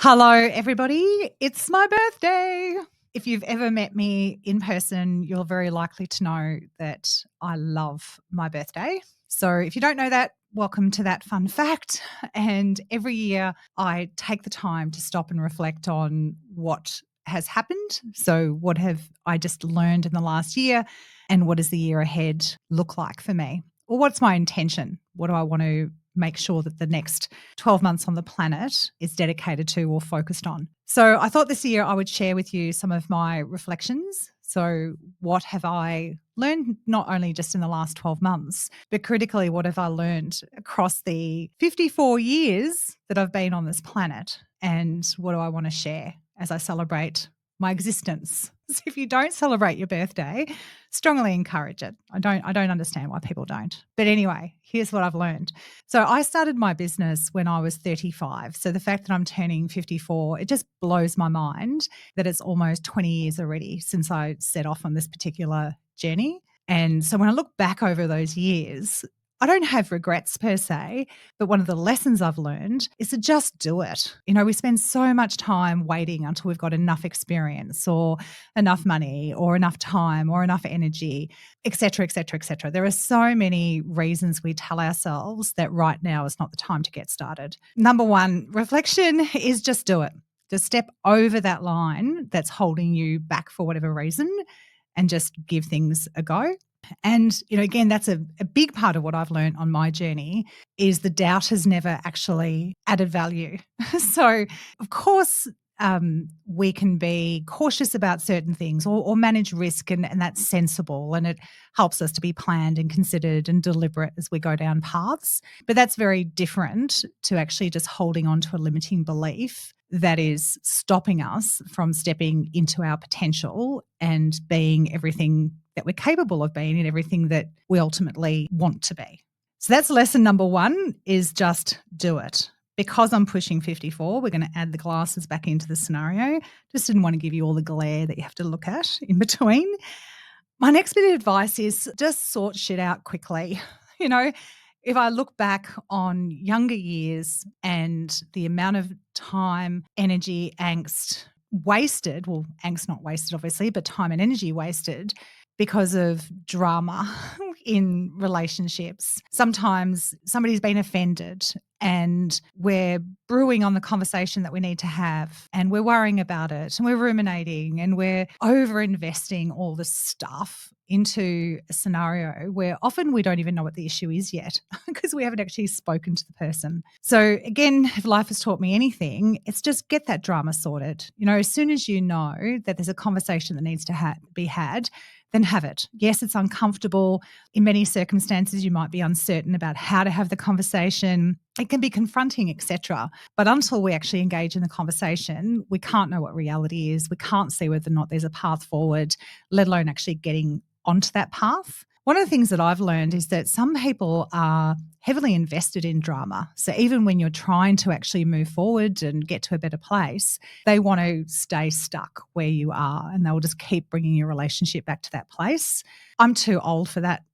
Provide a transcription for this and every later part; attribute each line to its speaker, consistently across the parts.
Speaker 1: Hello, everybody. It's my birthday. If you've ever met me in person, you're very likely to know that I love my birthday. So if you don't know that, welcome to that fun fact. And every year I take the time to stop and reflect on what has happened. So, what have I just learned in the last year? And what does the year ahead look like for me? Or what's my intention? What do I want to make sure that the next 12 months on the planet is dedicated to or focused on? So I thought this year I would share with you some of my reflections. So, what have I learned not only just in the last 12 months, but critically, what have I learned across the 54 years that I've been on this planet? And what do I want to share as I celebrate my existence? So if you don't celebrate your birthday, strongly encourage it. I don't understand why people don't. But anyway, here's what I've learned. So I started my business when I was 35. So the fact that I'm turning 54, it just blows my mind that it's almost 20 years already since I set off on this particular journey. And so when I look back over those years, I don't have regrets per se, but one of the lessons I've learned is to just do it. You know, we spend so much time waiting until we've got enough experience or enough money or enough time or enough energy, et cetera, et cetera, et cetera. There are so many reasons we tell ourselves that right now is not the time to get started. Number one, reflection is just do it. Just step over that line that's holding you back for whatever reason and just give things a go. And, again, that's a big part of what I've learned on my journey is the doubt has never actually added value. So, of course, we can be cautious about certain things or manage risk, and that's sensible, and it helps us to be planned and considered and deliberate as we go down paths. But that's very different to actually just holding on to a limiting belief that is stopping us from stepping into our potential and being everything that we're capable of being and everything that we ultimately want to be. So that's lesson number one, is just do it. Because I'm pushing 54, we're going to add the glasses back into the scenario. Just didn't want to give you all the glare that you have to look at in between. My next bit of advice is just sort shit out quickly. You know, if I look back on younger years and the amount of time, energy, angst wasted, well, angst not wasted, obviously, but time and energy wasted because of drama in relationships. Sometimes somebody's been offended and we're brewing on the conversation that we need to have and we're worrying about it and we're ruminating and we're over investing all this stuff into a scenario where often we don't even know what the issue is yet because we haven't actually spoken to the person. So again, if life has taught me anything, it's just get that drama sorted. As soon as you know that there's a conversation that needs to be had, then have it. Yes, it's uncomfortable. In many circumstances, you might be uncertain about how to have the conversation. It can be confronting, etc. But until we actually engage in the conversation, we can't know what reality is. We can't see whether or not there's a path forward, let alone actually getting onto that path. One of the things that I've learned is that some people are heavily invested in drama. So even when you're trying to actually move forward and get to a better place, they want to stay stuck where you are and they'll just keep bringing your relationship back to that place. I'm too old for that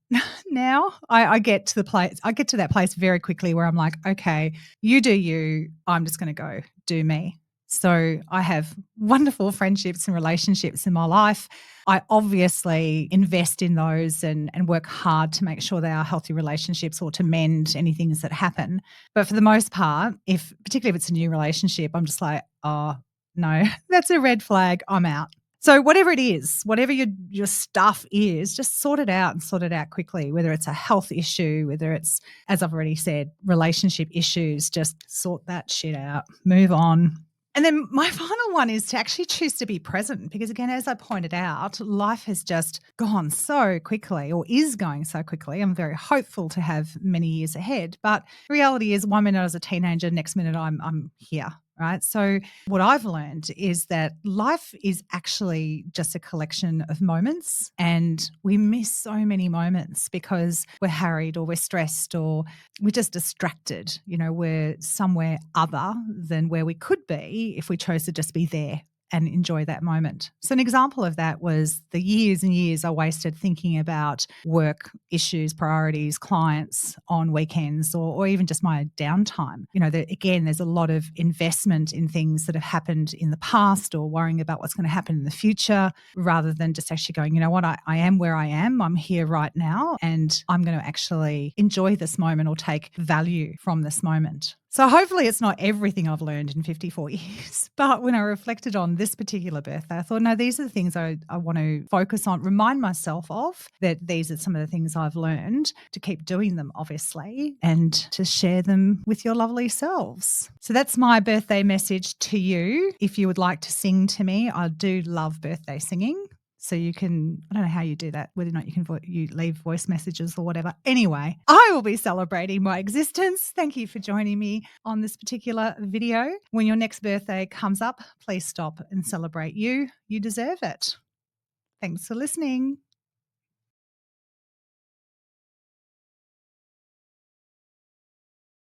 Speaker 1: now. I get to that place very quickly where I'm like, okay, you do you, I'm just going to go do me. So I have wonderful friendships and relationships in my life. I obviously invest in those and work hard to make sure they are healthy relationships or to mend any things that happen. But for the most part, particularly if it's a new relationship, I'm just like, oh, no, that's a red flag. I'm out. So whatever it is, whatever your stuff is, just sort it out and sort it out quickly, whether it's a health issue, whether it's, as I've already said, relationship issues, just sort that shit out, move on. And then my final one is to actually choose to be present because, again, as I pointed out, life has just gone so quickly or is going so quickly. I'm very hopeful to have many years ahead. But the reality is 1 minute I was a teenager, next minute I'm here, right? So what I've learned is that life is actually just a collection of moments and we miss so many moments because we're harried or we're stressed or we're just distracted. We're somewhere other than where we could be if we chose to just be there and enjoy that moment. So an example of that was the years and years I wasted thinking about work issues, priorities, clients on weekends, or even just my downtime. Again, there's a lot of investment in things that have happened in the past or worrying about what's going to happen in the future, rather than just actually going, you know what, I am where I am. I'm here right now, and I'm going to actually enjoy this moment or take value from this moment. So hopefully it's not everything I've learned in 54 years, but when I reflected on this particular birthday, I thought, no, these are the things I want to focus on, remind myself of, that these are some of the things I've learned, to keep doing them, obviously, and to share them with your lovely selves. So that's my birthday message to you. If you would like to sing to me, I do love birthday singing. So you can, I don't know how you do that, whether or not you leave voice messages or whatever. Anyway, I will be celebrating my existence. Thank you for joining me on this particular video. When your next birthday comes up, please stop and celebrate you. You deserve it. Thanks for listening.